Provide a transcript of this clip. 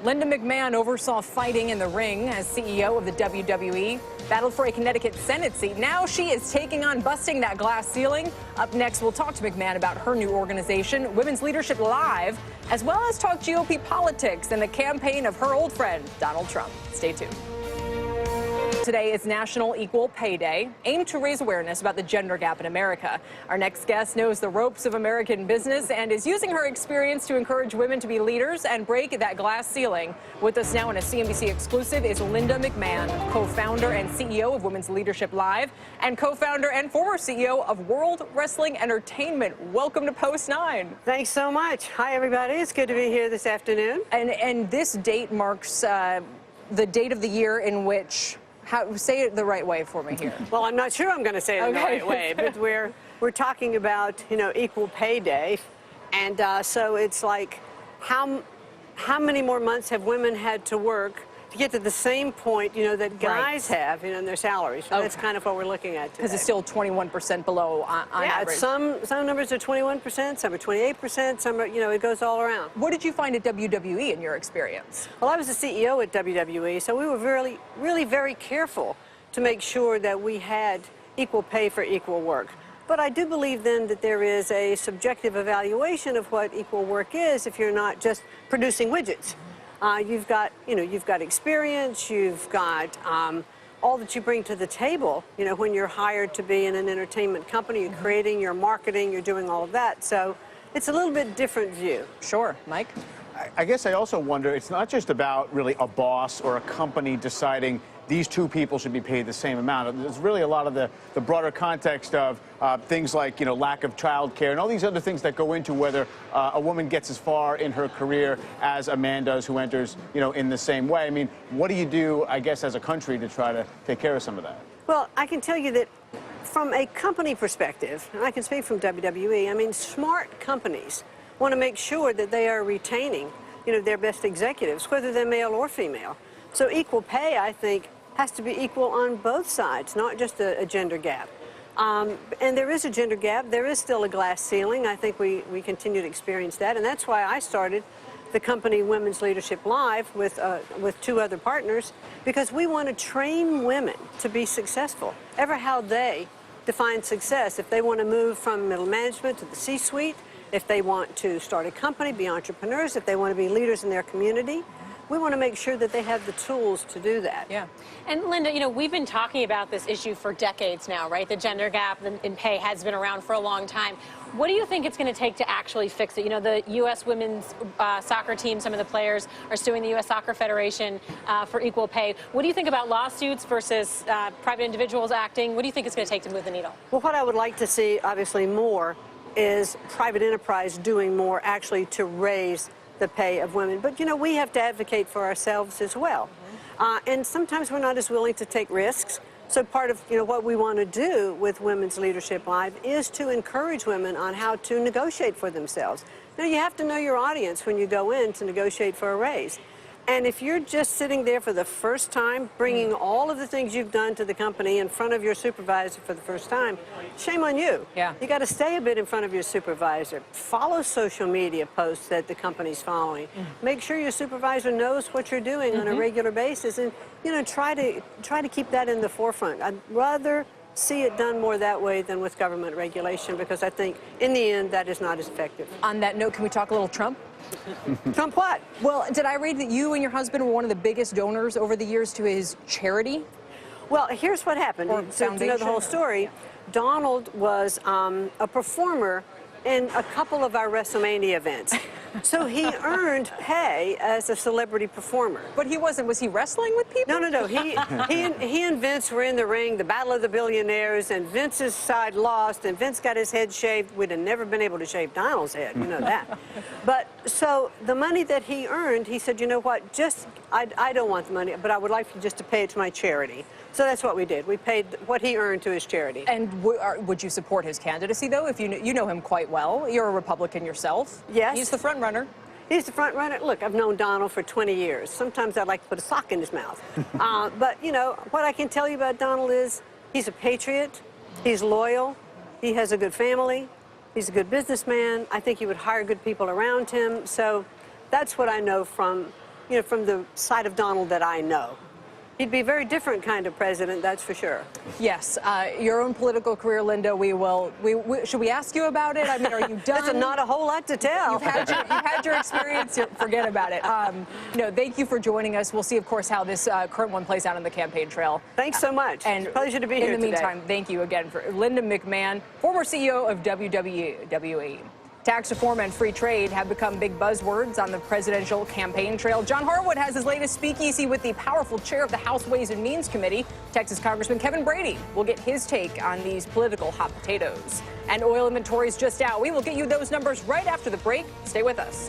Linda McMahon oversaw fighting in the ring as CEO of the WWE, battled for a Connecticut Senate seat. Now she is taking on busting that glass ceiling. Up next, we'll talk to McMahon about her new organization, Women's Leadership Live, as well as talk GOP politics and the campaign of her old friend, Donald Trump. Stay tuned. Today is National Equal Pay Day, aimed to raise awareness about the gender gap in America. Our next guest knows the ropes of American business and is using her experience to encourage women to be leaders and break that glass ceiling. With us now in a CNBC exclusive is Linda McMahon, co-founder and CEO of Women's Leadership Live and co-founder and former CEO of World Wrestling Entertainment. Welcome to Post 9. Thanks so much. Hi, everybody. It's good to be here this afternoon. And this date marks the date of the year in which... say it the right way for me here. Well, I'm not sure I'm going to say it in the right way, but we're talking about, Equal Pay Day, and so it's like how many more months have women had to work to get to the same point, that guys have, in their salaries. So that's kind of what we're looking at today. Because it's still 21% below on average. Some numbers are 21%, some are 28%, some are, it goes all around. What did you find at WWE in your experience? Well, I was the CEO at WWE, so we were really very careful to make sure that we had equal pay for equal work. But I do believe then that there is a subjective evaluation of what equal work is if you're not just producing widgets. You've got experience, you've got all that you bring to the table, when you're hired to be in an entertainment company, you're creating, you're marketing, you're doing all of that. So it's a little bit different view. Sure. Mike? I guess I also wonder, it's not just about really a boss or a company deciding these two people should be paid the same amount. There's really a lot of the broader context of things like, lack of child care and all these other things that go into whether a woman gets as far in her career as a man does who enters, in the same way. I mean, what do you do, I guess, as a country to try to take care of some of that? Well, I can tell you that from a company perspective, and I can speak from WWE, I mean, smart companies want to make sure that they are retaining, their best executives, whether they're male or female. So equal pay, I think, has to be equal on both sides, not just a gender gap. And there is a gender gap. There is still a glass ceiling. I think we continue to experience that. And that's why I started the company Women's Leadership Live with two other partners, because we want to train women to be successful, ever how they define success. If they want to move from middle management to the C-suite, if they want to start a company, be entrepreneurs, if they want to be leaders in their community, we want to make sure that they have the tools to do that. Yeah. And Linda, we've been talking about this issue for decades now, right? The gender gap in pay has been around for a long time. What do you think it's going to take to actually fix it? The U.S. women's soccer team, some of the players are suing the U.S. Soccer Federation for equal pay. What do you think about lawsuits versus private individuals acting? What do you think it's going to take to move the needle? Well, what I would like to see, obviously, more is private enterprise doing more actually to raise the pay of women. But, we have to advocate for ourselves as well. And sometimes we're not as willing to take risks. So part of, what we want to do with Women's Leadership Live is to encourage women on how to negotiate for themselves. Now, you have to know your audience when you go in to negotiate for a raise. And if you're just sitting there for the first time, bringing all of the things you've done to the company in front of your supervisor for the first time, shame on you. Yeah. You got to stay a bit in front of your supervisor. Follow social media posts that the company's following. Make sure your supervisor knows what you're doing on a regular basis, and try to keep that in the forefront. I'd rather see it done more that way than with government regulation, because I think in the end that is not as effective. On that note, can we talk a little Trump? Trump what? Well, did I read that you and your husband were one of the biggest donors over the years to his charity? Well, here's what happened. To know the whole story, Donald was a performer in a couple of our WrestleMania events. So he earned pay as a celebrity performer. But he wasn't. Was he wrestling with people? No. He and Vince were in the ring, the Battle of the Billionaires, and Vince's side lost, and Vince got his head shaved. We'd have never been able to shave Donald's head, that. But so the money that he earned, he said, you know what, I don't want the money, but I would like you just to pay it to my charity. So that's what we did. We paid what he earned to his charity. And would you support his candidacy, though, if you know him quite well? You're a Republican yourself. Yes. He's the front runner. He's the front runner. Look, I've known Donald for 20 years. Sometimes I'd like to put a sock in his mouth. But, what I can tell you about Donald is he's a patriot. He's loyal. He has a good family. He's a good businessman. I think he would hire good people around him. So that's what I know from from the side of Donald that I know. He'd be a very different kind of president, that's for sure. Yes, your own political career, Linda. Should we ask you about it? I mean, are you done? There's not a whole lot to tell. You've had your experience. Forget about it. Thank you for joining us. We'll see, of course, how this current one plays out on the campaign trail. Thanks so much. And pleasure to be here today. In the today. meantime, thank you again for Linda McMahon, former CEO of WWE. Tax reform and free trade have become big buzzwords on the presidential campaign trail. John Harwood has his latest speakeasy with the powerful chair of the House Ways and Means Committee, Texas Congressman Kevin Brady. We'll get his take on these political hot potatoes. And oil inventories just out. We will get you those numbers right after the break. Stay with us.